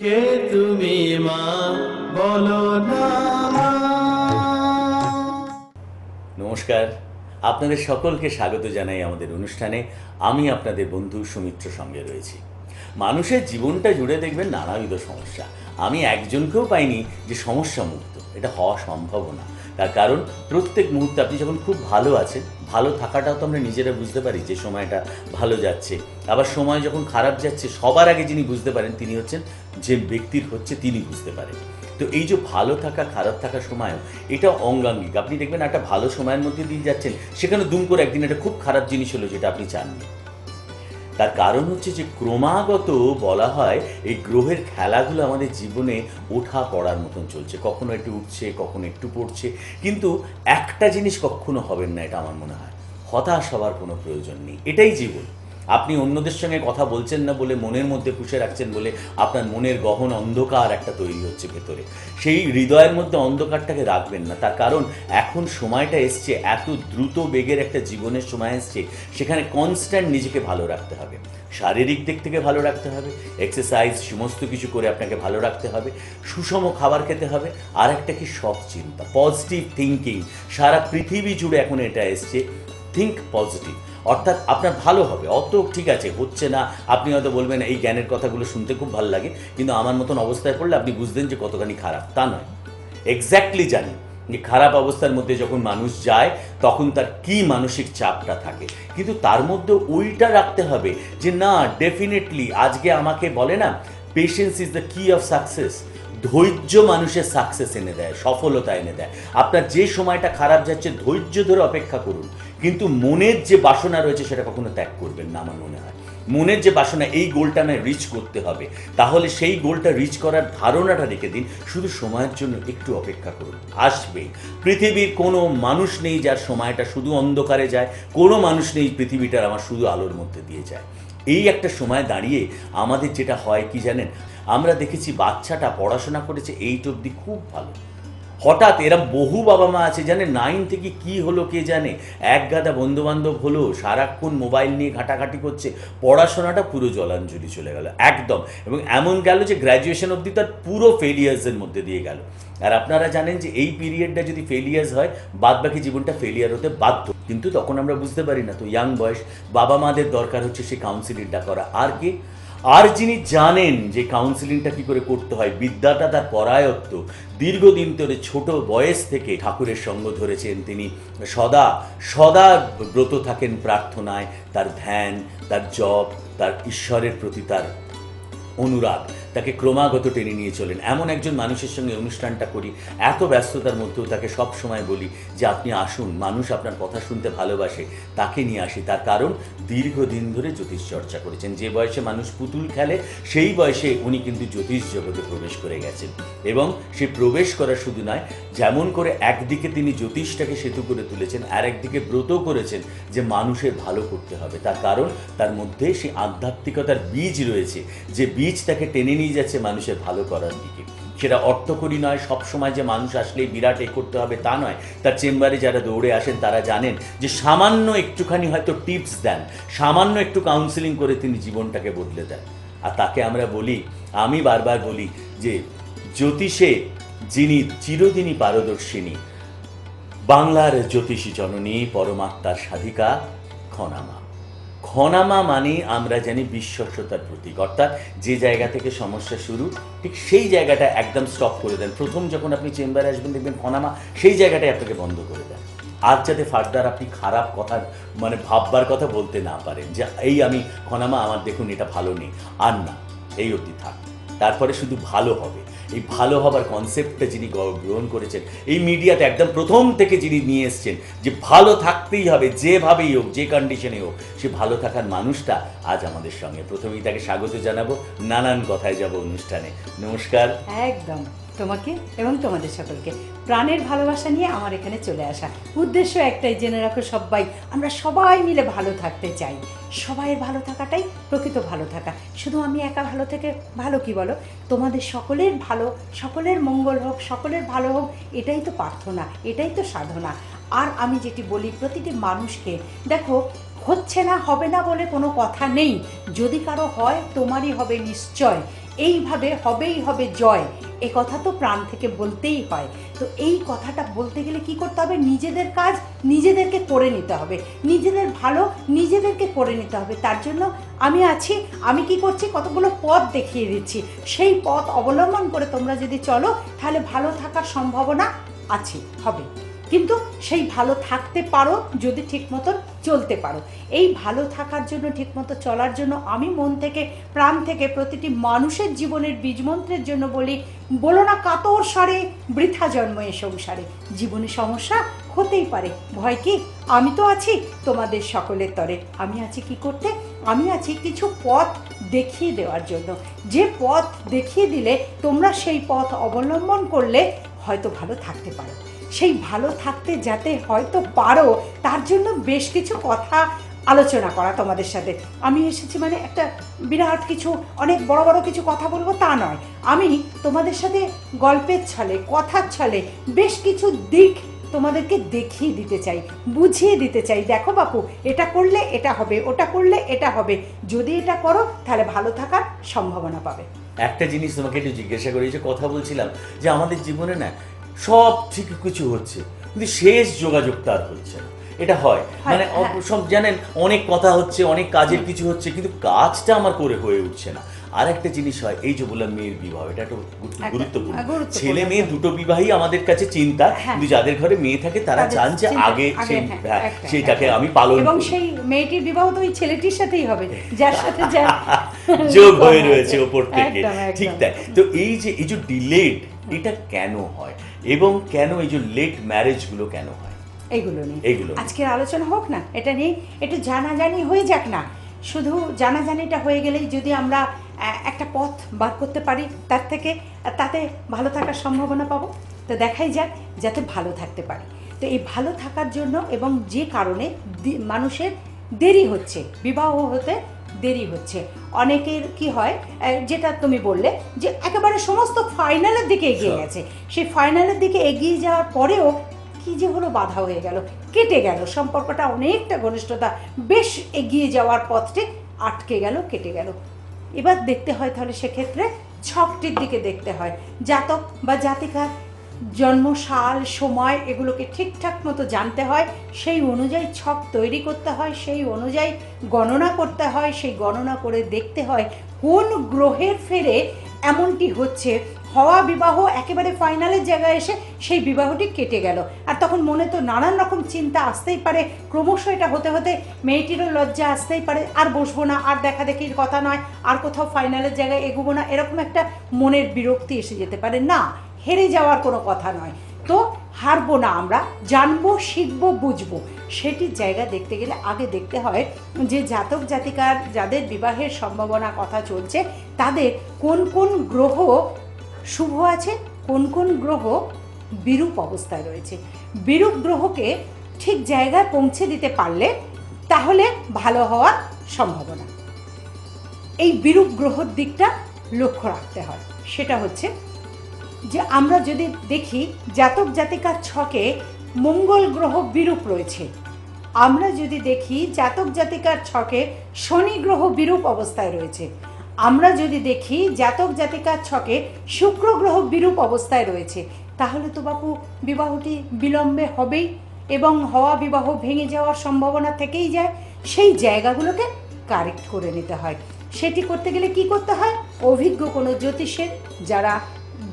কে তুমি মা বলো না মা। নমস্কার, আপনাদের সকলকে স্বাগত জানাই আমাদের অনুষ্ঠানে। আমি আপনাদের বন্ধু সুমিত্র সঙ্গে রয়েছি। মানুষের জীবনটা জুড়ে দেখবেন নানাবিধ সমস্যা। আমি একজনকেও পাইনি যে সমস্যা মুক্ত, এটা হওয়া সম্ভব না। তার কারণ প্রত্যেক মুহূর্তে আপনি যখন খুব ভালো আছেন, ভালো থাকাটাও তো আমরা নিজেরা বুঝতে পারি যে সময়টা ভালো যাচ্ছে। আবার সময় যখন খারাপ যাচ্ছে, সবার আগে যিনি বুঝতে পারেন তিনি হচ্ছেন যে ব্যক্তির হচ্ছে তিনি বুঝতে পারেন। তো এই যে ভালো থাকা খারাপ থাকার সময়ও এটা অঙ্গাঙ্গিক। আপনি দেখবেন একটা ভালো সময়ের মধ্যে দিয়ে যাচ্ছেন, সেখানে দুম করে একদিন একটা খুব খারাপ জিনিস হলো যেটা আপনি চাননি। তার কারণ হচ্ছে যে ক্রমাগত বলা হয় এই গ্রহের খেলাগুলো আমাদের জীবনে ওঠা পড়ার মতন চলছে, কখনো একটু উঠছে কখনো একটু পড়ছে। কিন্তু একটা জিনিস কখনো হবেন না, এটা আমার মনে হয়, হতাশ হওয়ার কোনো প্রয়োজন নেই। এটাই জীবন। আপনি অন্যদের সঙ্গে কথা বলছেন না বলে, মনের মধ্যে পুষে রাখছেন বলে আপনার মনের গহন অন্ধকার একটা তৈরি হচ্ছে ভেতরে। সেই হৃদয়ের মধ্যে অন্ধকারটাকে রাখবেন না। তার কারণ এখন সময়টা এসছে, এত দ্রুত বেগের একটা জীবনের সময় এসছে, সেখানে কনস্ট্যান্ট নিজেকে ভালো রাখতে হবে। শারীরিক দিক থেকে ভালো রাখতে হবে, এক্সারসাইজ সমস্ত কিছু করে আপনাকে ভালো রাখতে হবে, সুষম খাবার খেতে হবে। আর একটা কি, সৎ চিন্তা, পজিটিভ থিঙ্কিং। সারা পৃথিবী জুড়ে এখন এটা এসছে, থিঙ্ক পজিটিভ, অর্থাৎ আপনার ভালো হবে। অত ঠিক আছে হচ্ছে না, আপনি হয়তো বলবেন এই জ্ঞানের কথাগুলো শুনতে খুব ভালো লাগে, কিন্তু আমার মতন অবস্থায় পড়লে আপনি বুঝতেন যে কতখানি খারাপ। তা নয়, এক্স্যাক্টলি জানি যে খারাপ অবস্থার মধ্যে যখন মানুষ যায় তখন তার কি মানসিক চাপটা থাকে। কিন্তু তার মধ্যে ওইটা রাখতে হবে যে না, ডেফিনেটলি আজকে আমাকে বলে না, পেশেন্স ইজ দ্য কি অফ সাকসেস। ধৈর্য মানুষের সাকসেস এনে দেয়, সফলতা এনে দেয়। আপনার যে সময়টা খারাপ যাচ্ছে, ধৈর্য ধরে অপেক্ষা করুন। কিন্তু মনের যে বাসনা রয়েছে সেটা কখনো ত্যাগ করবেন না। আমার মনে হয় মনের যে বাসনা, এই গোলটা আমায় রিচ করতে হবে, তাহলে সেই গোলটা রিচ করার ধারণাটা রেখে দিন। শুধু সময়ের জন্য একটু অপেক্ষা করুন, আসবেই। পৃথিবীর কোনো মানুষ নেই যার সময়টা শুধু অন্ধকারে যায়, কোনো মানুষ নেই পৃথিবীটার আমার শুধু আলোর মধ্যে দিয়ে যায়। এই একটা সময় দাঁড়িয়ে আমাদের যেটা হয় কি জানেন, আমরা দেখেছি বাচ্চাটা পড়াশোনা করেছে 8 অবধি, খুব ভালো। হঠাৎ এরা বহু বাবা মা আছে জানে, 9 থেকে কি হলো কে জানে, এক গাদা বন্ধুবান্ধব হলো, সারাক্ষণ মোবাইল নিয়ে ঘাটাঘাটি করছে, পড়াশোনাটা পুরো জলাঞ্জলি চলে গেল একদম। এবং এমন গেল যে গ্র্যাজুয়েশন অবধি তার পুরো ফেলিয়ার্সের মধ্যে দিয়ে গেল। আর আপনারা জানেন যে এই পিরিয়ডটা যদি ফেলিয়ার্স হয়, বাদ বাকি জীবনটা ফেলিয়ার হতে বাধ্য। কিন্তু তখন আমরা বুঝতে পারি না। তো ইয়াং বয়স, বাবা মাদের দরকার হচ্ছে সেই কাউন্সিলিংটা করা। আর কি, আর যিনি জানেন যে কাউন্সিলিংটা কী করে করতে হয়, বিদ্যাটা তার পরায়ত্ত, দীর্ঘদিন ধরে ছোট বয়স থেকে ঠাকুরের সঙ্গ ধরেছেন তিনি, সদা সদা ব্রত থাকেন প্রার্থনায়, তার ধ্যান, তার জপ, তার ঈশ্বরের প্রতি তার অনুরাগ তাকে ক্রমাগত টেনে নিয়ে চলেন। এমন একজন মানুষের সঙ্গে অনুষ্ঠানটা করি, এত ব্যস্ততার মধ্যেও তাকে সব সময় বলি যে আপনি আসুন, মানুষ আপনার কথা শুনতে ভালোবাসে, তাকে নিয়ে আসি। তার কারণ দীর্ঘদিন ধরে জ্যোতিষ চর্চা করেছেন। যে বয়সে মানুষ পুতুল খেলে, সেই বয়সে উনি কিন্তু জ্যোতিষ জগতে প্রবেশ করে গেছেন। এবং সে প্রবেশ করা শুধু নয়, যেমন করে একদিকে তিনি জ্যোতিষটাকে সেতু করে তুলেছেন, আর একদিকে ব্রত করেছেন যে মানুষের ভালো করতে হবে। তার কারণ তার মধ্যে সেই আধ্যাত্মিকতার বীজ রয়েছে, যে বীজ তাকে টেনে নিয়ে যাচ্ছে মানুষের ভালো করার দিকে। সেটা অর্থকরী নয়, সবসময় যে মানুষ আসলেই বিরাট এ করতে হবে তা নয়। তার চেম্বারে যারা দৌড়ে আসেন তারা জানেন যে সামান্য একটুখানি হয়তো টিপস দেন, সামান্য একটু কাউন্সিলিং করে তিনি জীবনটাকে বদলে দেন। আর তাকে আমরা বলি, আমি বারবার বলি যে জ্যোতিষে যিনি চিরদিনই পারদর্শিনী, বাংলার জ্যোতিষী জননী, পরমাত্মার সাধিকা খনামা। খনামা মানে আমরা জানি বিশ্বস্ততার প্রতীক, অর্থাৎ যে জায়গা থেকে সমস্যা শুরু, ঠিক সেই জায়গাটা একদম স্টপ করে দেন। প্রথম যখন আপনি চেম্বারে আসবেন দেখবেন খনামা সেই জায়গাটায় আপনাকে বন্ধ করে দেন। আর যাতে ফার্দার আপনি খারাপ কথা মানে ভাববার কথা বলতে না পারেন যে এই আমি খনামা, আমার দেখুন এটা ভালো নেই, আর না, এই অবধি থাক, তারপরে শুধু ভালো হবে। এই ভালো হবার কনসেপ্টটা যিনি গ্রহণ করেছেন, এই মিডিয়াতে একদম প্রথম থেকে যিনি নিয়ে এসছেন যে ভালো থাকতেই হবে, যেভাবেই হোক, যে কন্ডিশনে হোক, সে ভালো থাকার মানুষটা আজ আমাদের সঙ্গে। প্রথমেই তাকে স্বাগত জানাবো, নানান কথায় যাব অনুষ্ঠানে। নমস্কার। একদম, তোমাকে এবং তোমাদের সকলকে প্রাণের ভালোবাসা নিয়ে আমার এখানে চলে আসা। উদ্দেশ্য একটাই, জেনে রাখো সবাই, আমরা সবাই মিলে ভালো থাকতে চাই। সবাইয়ের ভালো থাকাটাই প্রকৃত ভালো থাকা। শুধু আমি একা ভালো থেকে ভালো কি বলো, তোমাদের সকলের ভালো, সকলের মঙ্গল হোক, সকলের ভালো হোক, এটাই তো প্রার্থনা, এটাই তো সাধনা। আর আমি যেটি বলি প্রতিটি মানুষকে, দেখো হচ্ছে না, হবে না বলে কোনো কথা নেই। যদি কারো হয় তোমারই হবে নিশ্চয়, এইভাবে হবেই হবে জয়, এ কথা তো প্রাণ থেকে বলতেই হয়। তো এই কথাটা বলতে গেলে কি করতে হবে? নিজেদের কাজ নিজেদেরকে করে নিতে হবে, নিজেদের ভালো নিজেদেরকে করে নিতে হবে। তার জন্য আমি আছি, আমি কি করছি, কতগুলো পথ দেখিয়ে দিচ্ছি। সেই পথ অবলম্বন করে তোমরা যদি চলো তাহলে ভালো থাকার সম্ভাবনা আছে, হবে। কিন্তু সেই ভালো থাকতে পারো যদি ঠিক মতন চলতে পারো। এই ভালো থাকার জন্য, ঠিকমতো চলার জন্য আমি মন থেকে প্রাণ থেকে প্রতিটি মানুষের জীবনের বীজমন্ত্রের জন্য বলি, বলো না কাতর স্বরে, বৃথা জন্ম এ সংসারে। জীবনে সমস্যা হতেই পারে, ভয় কি? আমি তো আছি তোমাদের সকলের তরে। আমি আছি কি করতে? আমি আছি কিছু পথ দেখিয়ে দেওয়ার জন্য। যে পথ দেখিয়ে দিলে তোমরা সেই পথ অবলম্বন করলে হয়তো ভালো থাকতে পারো। সেই ভালো থাকতে যাতে হয়তো পারো, তার জন্য বেশ কিছু কথা আলোচনা করা তোমাদের সাথে। আমি এসেছি মানে একটা বিরাট কিছু, অনেক বড় বড় কিছু কথা বলবো তা নয়। আমি তোমাদের সাথে গল্পের ছলে, কথার ছলে বেশ কিছু দিক তোমাদেরকে দেখিয়ে দিতে চাই, বুঝিয়ে দিতে চাই। দেখো বাপু, এটা করলে এটা হবে, ওটা করলে এটা হবে, যদি এটা করো তাহলে ভালো থাকার সম্ভাবনা পাবে। একটা জিনিস তোমাকে একটু জিজ্ঞাসা করি, যে কথা বলছিলাম যে আমাদের জীবনে না সব ঠিক কিছু হচ্ছে কিন্তু শেষ যোগাযোগ তার হচ্ছে না, এটা হয় মানে সব জানেন, অনেক কথা হচ্ছে, অনেক কাজের কিছু হচ্ছে, কিন্তু কাজটা আমার করে হয়ে উঠছে না। আর একটা জিনিস হয়, এই যে বললাম মেয়ের বিবাহ, এটা একটা গুরুত্বপূর্ণ। ছেলে মেয়ে দুটো বিবাহই আমাদের কাছে চিন্তা, কিন্তু যাদের ঘরে মেয়ে থাকে তারা চান যে আগে সেইটাকে আমি পালন এবং সেই মেয়েটির বিবাহ তো ওই ছেলেটির সাথেই হবে যার সাথে যোগ হয়ে রয়েছে ওপর থেকে, ঠিক তাই। তো এই যে ডিলেড, এটা কেন হয় এবং কেন এই যে লেট ম্যারেজগুলো কেন হয়, এইগুলো নিয়ে আজকের আলোচনা হোক না। এটা নিয়ে একটু জানাজানি হয়ে যাক না। শুধু জানাজানিটা হয়ে গেলেই যদি আমরা একটা পথ বার করতে পারি, তাতে ভালো থাকার সম্ভাবনা পাবো। তো দেখাই যাক যাতে ভালো থাকতে পারি। তো এই ভালো থাকার জন্য, এবং যে কারণে মানুষের দেরি হচ্ছে, বিবাহ হতে দেরি হচ্ছে, অনেকের কি হয়, যেটা তুমি বললে যে একেবারে সমস্ত ফাইনালের দিকে এগিয়ে গেছে, সেই ফাইনালের দিকে এগিয়ে যাওয়ার পরেও কি যে হলো, বাধা হয়ে গেল, কেটে গেল সম্পর্কটা, অনেকটা ঘনিষ্ঠতা, বেশ এগিয়ে যাওয়ার পথটি আটকে গেল, কেটে গেল। এবার দেখতে হয় তাহলে সেক্ষেত্রে ছকটির দিকে দেখতে হয়। জাতক বা জাতিকার জন্ম সাল, সময়, এগুলোকে ঠিকঠাক মতো জানতে হয়, সেই অনুযায়ী ছক তৈরি করতে হয়, সেই অনুযায়ী গণনা করতে হয়, সেই গণনা করে দেখতে হয় কোন গ্রহের ফেরে এমনটি হচ্ছে। হওয়া বিবাহ একেবারে ফাইনালের জায়গায় এসে সেই বিবাহটি কেটে গেল, আর তখন মনে তো নানান রকম চিন্তা আসতেই পারে। ক্রমশ এটা হতে হতে মেয়েটিরও লজ্জা আসতেই পারে, আর বসবো না, আর দেখাদেখির কথা নয়, আর কোথাও ফাইনালের জায়গায় এগোবো না, এরকম একটা মনের বিরক্তি এসে যেতে পারে। না, হেরে যাওয়ার কোনো কথা নয়। তো হারবো না, আমরা জানবো, শিখবো, বুঝবো। সেটির জায়গা দেখতে গেলে আগে দেখতে হয় যে জাতক জাতিকার যাদের বিবাহের সম্ভাবনা কথা চলছে, তাদের কোন কোন গ্রহ শুভ আছে, কোন কোন গ্রহ বিরূপ অবস্থায় রয়েছে। বিরূপ গ্রহকে ঠিক জায়গায় পৌঁছে দিতে পারলে তাহলে ভালো হওয়ার সম্ভাবনা। এই বিরূপ গ্রহর দিকটা লক্ষ্য রাখতে হয়। সেটা হচ্ছে যে আমরা যদি দেখি জাতক জাতিকার ছকে মঙ্গল গ্রহ বিরূপ রয়েছে, আমরা যদি দেখি জাতক জাতিকার ছকে শনি গ্রহ বিরূপ অবস্থায় রয়েছে, আমরা যদি দেখি জাতক জাতিকার ছকে শুক্র গ্রহ বিরূপ অবস্থায় রয়েছে, তাহলে তো বাপু বিবাহটি বিলম্বে হবেই, এবং হওয়া বিবাহ ভেঙে যাওয়ার সম্ভাবনা থেকেই যায়। সেই জায়গাগুলোকে কারেক্ট করে নিতে হয়। সেটি করতে গেলে কি করতে হয়? অভিজ্ঞ কোনো জ্যোতিষের, যারা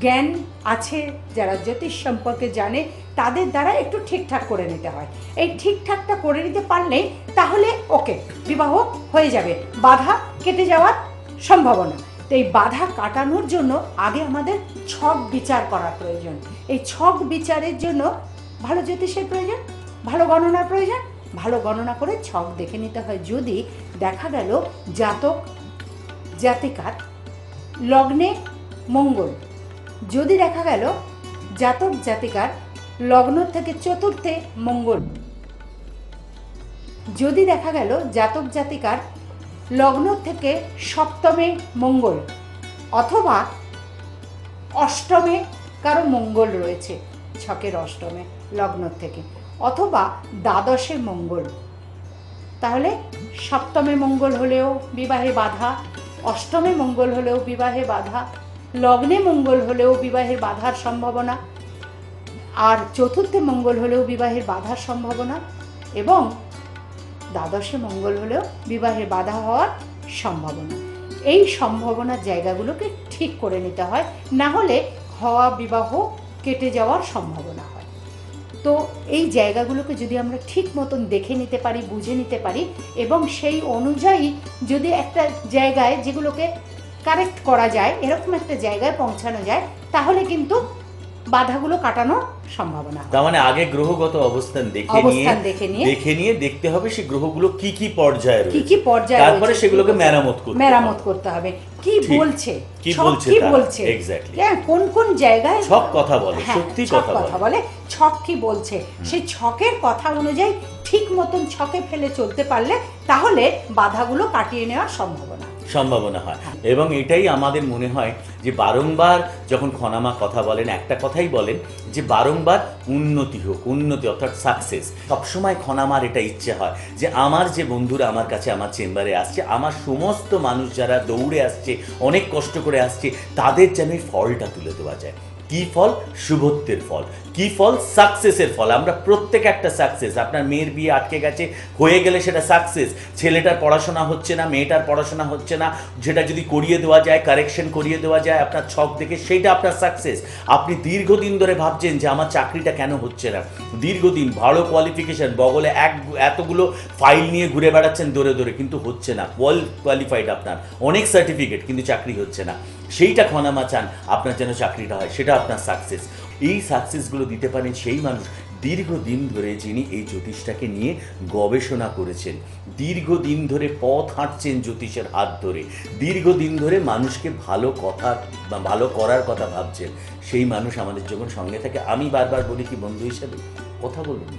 জ্ঞান আছে, যারা জ্যোতিষ সম্পর্কে জানে, তাদের দ্বারা একটু ঠিকঠাক করে নিতে হয়। এই ঠিকঠাকটা করে নিতে পারলেই তাহলে ওকে, বিবাহ হয়ে যাবে, বাধা কেটে যাওয়ার সম্ভাবনা। তো এই বাধা কাটানোর জন্য আগে আমাদের ছক বিচার করার প্রয়োজন। এই ছক বিচারের জন্য ভালো জ্যোতিষের প্রয়োজন, ভালো গণনার প্রয়োজন। ভালো গণনা করে ছক দেখে নিতে হয়। যদি দেখা গেল জাতক জাতিকার লগ্নে মঙ্গল, যদি দেখা গেল জাতক জাতিকার লগ্ন থেকে চতুর্থে মঙ্গল, যদি দেখা গেল জাতক জাতিকার লগ্ন থেকে সপ্তমে মঙ্গল, অথবা অষ্টমে কারো মঙ্গল রয়েছে ছকের অষ্টমে লগ্ন থেকে, অথবা দ্বাদশে মঙ্গল, তাহলে সপ্তমে মঙ্গল হলেও বিবাহে বাধা, অষ্টমে মঙ্গল হলেও বিবাহে বাধা, লগ্নে মঙ্গল হলেও বিবাহের বাধার সম্ভাবনা, আর চতুর্থে মঙ্গল হলেও বিবাহের বাধার সম্ভাবনা, এবং দ্বাদশে মঙ্গল হলেও বিবাহের বাধা হওয়ার সম্ভাবনা। এই সম্ভাবনার জায়গাগুলোকে ঠিক করে নিতে হয়, না হলে হওয়া বিবাহ কেটে যাওয়ার সম্ভাবনা হয়। তো এই জায়গাগুলোকে যদি আমরা ঠিক মতন দেখে নিতে পারি, বুঝে নিতে পারি, এবং সেই অনুযায়ী যদি একটা জায়গায় যেগুলোকে কারেক্ট করা যায়, এরকম একটা জায়গায় পৌঁছানো যায়, তাহলে কিন্তু বাধাগুলো কাটানোর সম্ভাবনা। তার মানে আগে গ্রহগত অবস্থান দেখে নিয়ে দেখতে হবে সেই গ্রহগুলো কি কি পর্যায়ে রয়েছে, তারপরে সেগুলোকে মেরামত করতে হবে। কি বলছে এক্স্যাক্টলি, কোন কোন জায়গায় ছক কথা বলে, সত্যি কথা বলে, ছক কি বলছে, সেই ছকের কথা অনুযায়ী ঠিক মতন ছকে ফেলে চলতে পারলে তাহলে বাধাগুলো কাটিয়ে নেওয়ার সম্ভাবনা হয়। এবং এটাই আমাদের মনে হয় যে বারংবার যখন খনামা কথা বলেন, একটা কথাই বলেন যে বারংবার উন্নতি অর্থাৎ সাকসেস। সবসময় খনামার এটা ইচ্ছে হয় যে আমার যে বন্ধুরা আমার কাছে আমার চেম্বারে আসছে, আমার সমস্ত মানুষ যারা দৌড়ে আসছে, অনেক কষ্ট করে আসছে, তাদের যেন এই ফলটা তুলে দেওয়া যায়। কি ফল? শুভত্বের ফল। কি ফল? সাকসেসের ফল। আমরা প্রত্যেক একটা সাকসেস। আপনার মেয়ের বিয়ে আটকে গেছে, হয়ে গেলে সেটা সাকসেস। ছেলেটার পড়াশোনা হচ্ছে না, মেয়েটার পড়াশোনা হচ্ছে না, যেটা যদি করিয়ে দেওয়া যায়, কারেকশন করিয়ে দেওয়া যায় আপনার ছক দেখে, সেইটা আপনার সাকসেস। আপনি দীর্ঘদিন ধরে ভাবছেন যে আমার চাকরিটা কেন হচ্ছে না, দীর্ঘদিন ভালো কোয়ালিফিকেশন, বগলে এতগুলো ফাইল নিয়ে ঘুরে বেড়াচ্ছেন দৌড়ে, কিন্তু হচ্ছে না, কোয়ালিফাইড আপনার, অনেক সার্টিফিকেট, কিন্তু চাকরি হচ্ছে না। সেইটা খনামা চান আপনার যেন চাকরিটা হয়, সেটা আপনার সাকসেস। এই সাকসেসগুলো দিতে পারেন সেই মানুষ দীর্ঘদিন ধরে যিনি এই জ্যোতিষটাকে নিয়ে গবেষণা করেছেন, দীর্ঘদিন ধরে পথ হাঁটছেন জ্যোতিষের হাত ধরে, দীর্ঘদিন ধরে মানুষকে ভালো করার কথা ভাবছেন, সেই মানুষ আমাদের যখন সঙ্গে থাকে, আমি বারবার বলি কি বন্ধু হিসাবে কথা বলুন,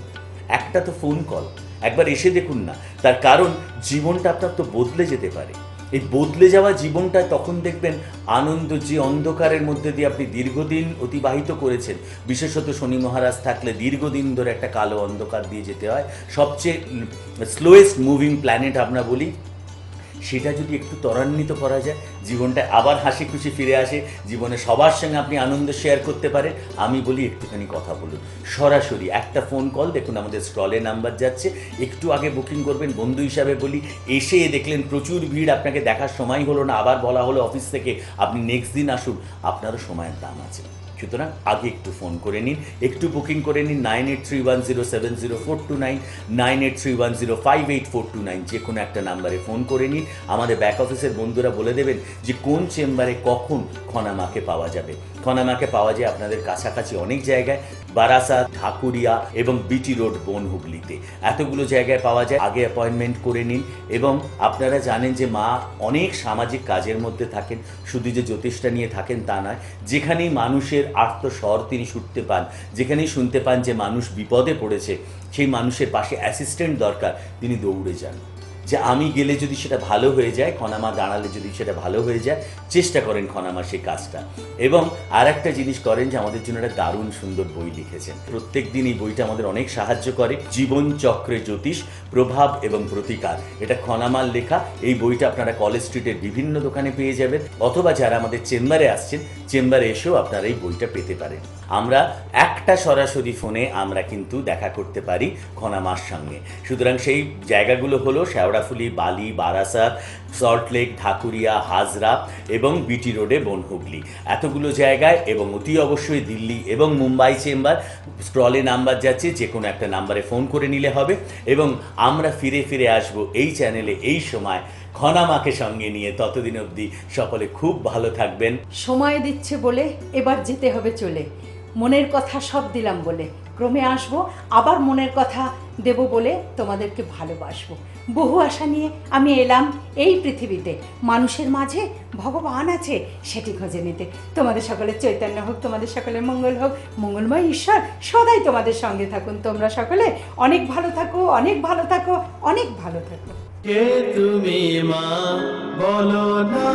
একটা তো ফোন কল, একবার এসে দেখুন না। তার কারণ জীবনটা আপনার তো বদলে যেতে পারে। এই বদলে যাওয়া জীবনটা তখন দেখবেন আনন্দ, যে অন্ধকারের মধ্যে দিয়ে আপনি দীর্ঘদিন অতিবাহিত করেছেন, বিশেষত শনি মহারাজ থাকলে দীর্ঘদিন ধরে একটা কালো অন্ধকার দিয়ে যেতে হয়, সবচেয়ে স্লোয়েস্ট মুভিং প্ল্যানেট আমরা বলি, সেটা যদি একটু ত্বরান্বিত করা যায়, জীবনটা আবার হাসি খুশি ফিরে আসে, জীবনে সবার সঙ্গে আপনি আনন্দ শেয়ার করতে পারেন, আমি বলি একটুখানি কথা বলুন, সরাসরি একটা ফোন কল, দেখুন আমাদের স্টলে নাম্বার যাচ্ছে, একটু আগে বুকিং করবেন। বন্ধু হিসাবে বলি, এসে দেখলেন প্রচুর ভিড়, আপনাকে দেখার সময় হলো না, আবার বলা হলো অফিস থেকে আপনি নেক্সট দিন আসুন, আপনারও সময়ের দাম আছে। সুতরাং আগে একটু ফোন করে নিন, একটু বুকিং করে নিন 9831070429, 9831058429, যে কোনো একটা নাম্বারে ফোন করে নিন। আমাদের ব্যাক অফিসের বন্ধুরা বলে দেবেন যে কোন চেম্বারে কখন খনামাকে পাওয়া যাবে। খনামাকে পাওয়া যায় আপনাদের কাছাকাছি অনেক জায়গায়, বারাসাত, ঢাকুরিয়া এবং বিটি রোড, বনহুগলিতে, এতগুলো জায়গায় পাওয়া যায়। আগে অ্যাপয়েন্টমেন্ট করে নিন। এবং আপনারা জানেন যে মা অনেক সামাজিক কাজের মধ্যে থাকেন, শুধু যে জ্যোতিষটা নিয়ে থাকেন তা নয়, যেখানেই মানুষের আর্তস্বর তিনি শুনতে পান, যেখানেই শুনতে পান যে মানুষ বিপদে পড়েছে, সেই মানুষের পাশে অ্যাসিস্ট্যান্ট দরকার, তিনি দৌড়ে যান। যে আমি গেলে যদি সেটা ভালো হয়ে যায়, খনামা দাঁড়ালে যদি সেটা ভালো হয়ে যায়, চেষ্টা করেন খনামা সেই কাজটা। এবং আর একটা জিনিস করেন যে আমাদের জন্য একটা দারুণ সুন্দর বই লিখেছেন, প্রত্যেক দিন এই বইটা আমাদের অনেক সাহায্য করে, জীবন চক্রে জ্যোতিষ, প্রভাব এবং প্রতিকার। এটা খনামার লেখা। এই বইটা আপনারা কলেজ স্ট্রিটের বিভিন্ন দোকানে পেয়ে যাবেন, অথবা যারা আমাদের চেম্বারে আসছেন, চেম্বারে এসেও আপনারা এই বইটা পেতে পারেন। আমরা একটা সরাসরি ফোনে আমরা কিন্তু দেখা করতে পারি খনামার সঙ্গে। সুতরাং সেই জায়গাগুলো হলো শেওড়াফুলি, বালি, বারাসাত, সল্টলেক, ঢাকুরিয়া, হাজরা এবং বিটি রোডে, বনহুগলি, এতগুলো জায়গায়। এবং অতি অবশ্যই দিল্লি এবং মুম্বাই চেম্বার। স্টলে নাম্বার যাচ্ছে, যে কোনো একটা নাম্বারে ফোন করে নিলে হবে। এবং আমরা ফিরে আসবো এই চ্যানেলে এই সময় খনামাকে সঙ্গে নিয়ে। ততদিন অবধি সকলে খুব ভালো থাকবেন। সময় দিচ্ছে বলে এবার যেতে হবে চলে, মনের কথা সব দিলাম বলে, ক্রমে আসবো আবার মনের কথা দেব বলে তোমাদেরকে ভালোবাসবো। বহু আশা নিয়ে আমি এলাম এই পৃথিবীতে, মানুষের মাঝে ভগবান আছে সেটি খুঁজে নিতে। তোমাদের সকলের চৈতন্য হোক, তোমাদের সকলের মঙ্গল হোক, মঙ্গলময় ঈশ্বর সদাই তোমাদের সঙ্গে থাকুন। তোমরা সকলে অনেক ভালো থাকো, অনেক ভালো থাকো, অনেক ভালো থাকো। কে তুমি মা বলো না।